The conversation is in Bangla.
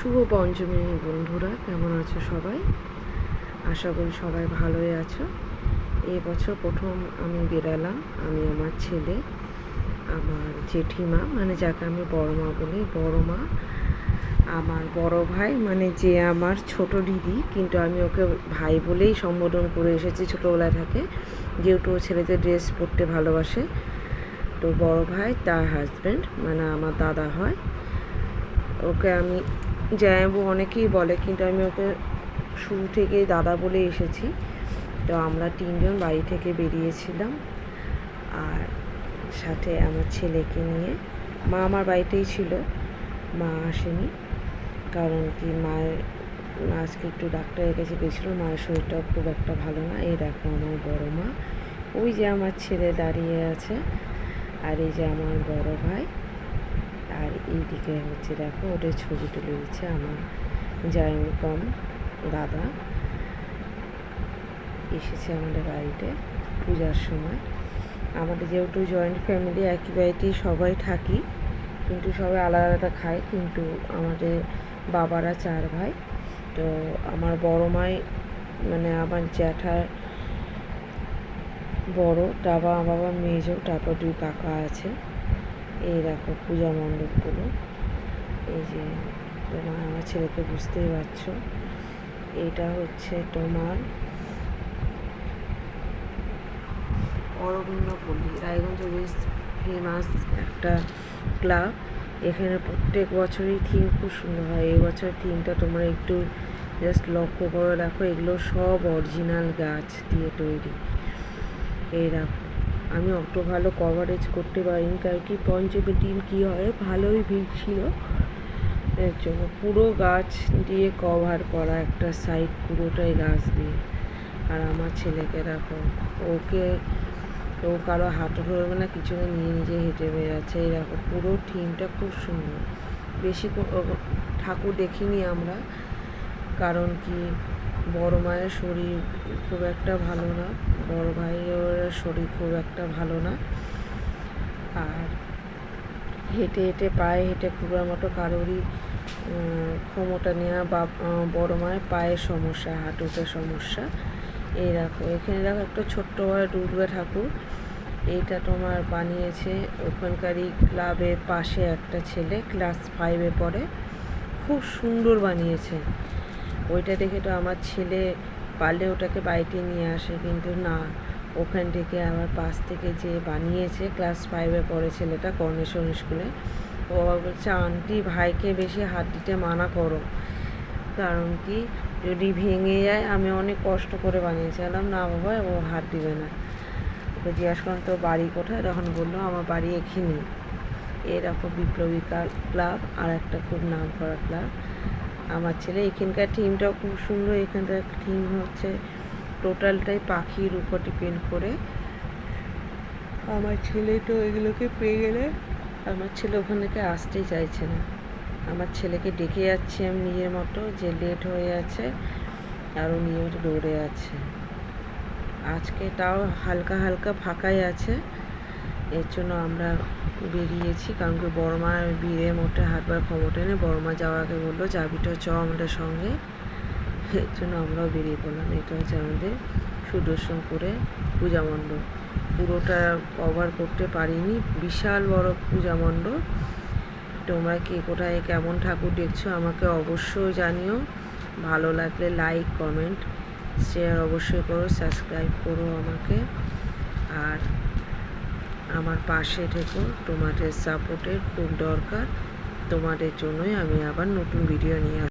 শুভ পঞ্চমী বন্ধুরা, কেমন আছো সবাই? আশা করি সবাই ভালোই আছো। এবছর প্রথম আমি বেরালাম, আমি, আমার ছেলে, আমার জেঠিমা মানে যাকে আমি বড় মা বলি, বড় মা, আমার বড় ভাই মানে যে আমার ছোট দিদি, কিন্তু আমি ওকে ভাই বলেই সম্বোধন করে এসেছি ছোটোবেলা থেকে, যেহেতু ও ছেলেদের ড্রেস পরতে ভালোবাসে। তো বড় ভাই তার হাজব্যান্ড মানে আমার দাদা হয়, ওকে আমি জামাইবাবু অনেকেই বলে, কিন্তু আমি ওকে শুরু থেকেই দাদা বলে এসেছি। তো আমরা তিনজন বাড়ি থেকে বেরিয়েছিলাম, আর সাথে আমার ছেলেকে নিয়ে। মা আমার বাড়িতেই ছিল, মা আসেনি, কারণ কি মায়ের আজকে একটু ডাক্তারের কাছে গেছিলো, মায়ের শরীরটাও খুব একটা ভালো না। এই দেখো আমার বড় মা, ওই যে আমার ছেলে দাঁড়িয়ে আছে, আর এই যে আমার বড় ভাই, আর এইদিকে হচ্ছে দেখো ওদের ছবি তুলে দিচ্ছে আমার জামাইবাবু কম দাদা এসেছে আমাদের বাড়িতে পূজার সময়। আমাদের যেহেতু জয়েন্ট ফ্যামিলি, একই বাড়িতেই সবাই থাকি, কিন্তু সবাই আলাদা আলাদা খায়, কিন্তু আমাদের বাবারা 4 ভাই। তো আমার বড় মাই মানে আমার জ্যাঠার বড়, তারপর আমার বাবা মেজো, তারপর 2 কাকা আছে। এই দেখো পূজা মণ্ডপগুলো, এই যে তোমার আমার ছেলেকে বুঝতেই পারছো, এটা হচ্ছে তোমার অরবিন্দপল্লী, রায়গঞ্জে বেশ ফেমাস একটা ক্লাব। এখানে প্রত্যেক বছরই থিম খুব সুন্দর হয়। এই বছর থিমটা তোমরা একটু জাস্ট লক্ষ্য করে দেখো, এগুলো সব অরিজিনাল গাছ দিয়ে তৈরি। এই দেখো, আমি অত ভালো কভারেজ করতে পারিনি, কারণ কি পঞ্চমীর দিন কী হয়, ভালোই ভিড় ছিল, এর জন্য পুরো গাছ দিয়ে কভার করা, একটা সাইড পুরোটাই গাছ দিয়ে। আর আমার ছেলেকে দেখো, ওকে ও কারো হাঁটু ধরবে না, কিছু না, নিয়ে নিজে হেঁটে বেড়াচ্ছে। এই দেখো পুরো থিমটা খুব সুন্দর। বেশি ঠাকুর দেখিনি আমরা, কারণ কি বড় মায়ের শরীর খুব একটা ভালো না, বড় ভাইয়ের শরীর খুব একটা ভালো না, আর হেঁটে হেঁটে পায়ে হেঁটে ঘোরার মতো কারোরই ক্ষমতা নেওয়া, বা বড় মায়ের পায়ের সমস্যা, হাঁটুতে সমস্যা। এই দেখো এখানে দেখো একটা ছোট্ট বড় দুর্গা ঠাকুর, এইটা তোমার বানিয়েছে ওখানকারই ক্লাবের পাশে একটা ছেলে, ক্লাস 5-এ পড়ে, খুব সুন্দর বানিয়েছে। ওইটা দেখে তো আমার ছেলে পারলে ওটাকে বাড়িতে নিয়ে আসে, কিন্তু না, ওখান থেকে আমার পাশ থেকে যে বানিয়েছে, ক্লাস 5-এ পড়ে ছেলেটা, কর্নেশন স্কুলে, ও আবার বলছে আন্টি ভাইকে বেশি হাত দিতে মানা করো, কারণ কি যদি ভেঙে যায়। আমি অনেক কষ্ট করে বানিয়েছিলাম, না বাবা ও হাত দিবে না। ওকে জিজ্ঞাসা করলাম তো বাড়ি কোথায়, তখন বললো আমার বাড়ি এখানেই। এরকম বিপ্লবী ক্লাব, আর একটা খুব নাম করা ক্লাব। আমার ছেলে, এখানকার থিমটাও খুব সুন্দর। এখানকার থিম হচ্ছে টোটালটাই পাখির উপর ডিপেন্ড করে। আমার ছেলে তো এগুলোকে পেয়ে গেলে আমার ছেলে ওখান থেকে আসতেই চাইছে না। আমার ছেলেকে ডেকে যাচ্ছি আমি নিজের মতো, যে লেট হয়ে যাচ্ছে, আরও নিয়ে দৌড়ে যাচ্ছে। আজকে তাও হালকা হালকা ফাঁকাই আছে, এর জন্য আমরা বেরিয়েছি, কারণ কি বড় মা ভিড়ের মধ্যে হাঁটবার ক্ষমতা নেই। বড় মা যাওয়ার আগে বললো যাবিটা চ আমাদের সঙ্গে, এর জন্য আমরাও বেরিয়ে পড়লাম। এটা হচ্ছে আমাদের সুদর্শনপুরে পূজা মণ্ডপ, পুরোটা কভার করতে পারিনি, বিশাল বড় পূজা মণ্ডপ। তোমরা কে কোথায় কেমন ঠাকুর দেখছো আমাকে অবশ্যই জানিও, ভালো লাগলে লাইক, কমেন্ট, শেয়ার অবশ্যই করো, সাবস্ক্রাইব করো আমাকে, আর আমার পাশে থেকো। তোমাদের সাপোর্টের খুব দরকার, তোমাদের জন্যই আমি আবার নতুন ভিডিও নিয়ে